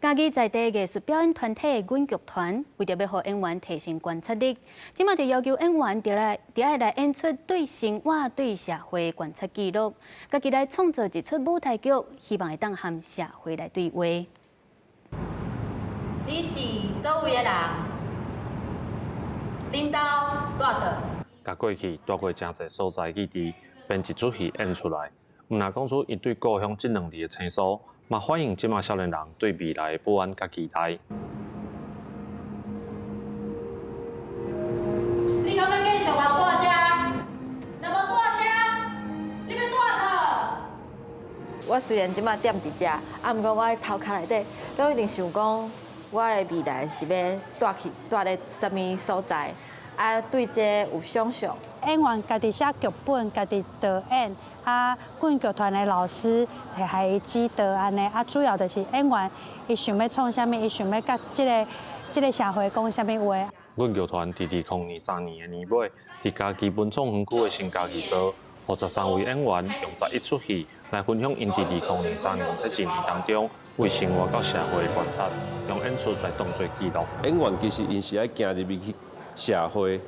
嘉义在地艺术表演团体阮剧团为着要予演员提升观察力，即马就要求演员爱来演出对生活、对社会观察记录，家己来创造一出舞台剧，希望会当和社会来对话。你是倒位的人？恁兜住倒？甲过去带过真侪所在记忆，编一出戏演出来。毋若讲出伊对故乡这两字的青疏，嘛反映即马少年人对未来的不安甲期待。你敢要继续我住遮？若无住遮，你要住倒？我虽然即马踮伫遮，毋过我头壳内底都一定想讲，我的未来是要住咧啥物所在，对这有想象。演员家己写剧本，家己导演，阮剧团的老师会还指导安尼，主要就是演员伊想要创啥物，伊想要甲这个社会讲啥物话。阮剧团伫2023年的年尾，伫家己文创园区的新家己做，53位演员用11出戏来分享因伫2023年这一年当中为生活到社会的观察，用演出来当作记录。演员其实因是爱行入去社会。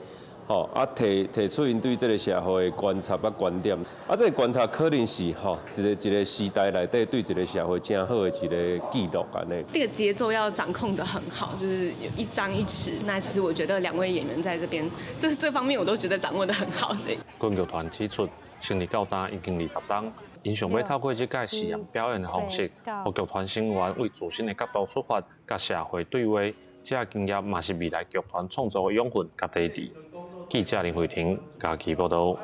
提出因对这个社会的观察观点，这个观察可能是一个时代内底对这个社会正好的一个记录安尼。这个节奏要掌控得很好，就是有一张一弛。那其实我觉得两位演员在这边这方面我都觉得掌握得很好的。阮剧团指出，成立到今已经20档，因想要透过这届实验表演的方式，予剧团成员为自身的角度出发，甲社会对话。这经验嘛是未来剧团创作的养分甲底气。记者林慧婷，嘉义报道。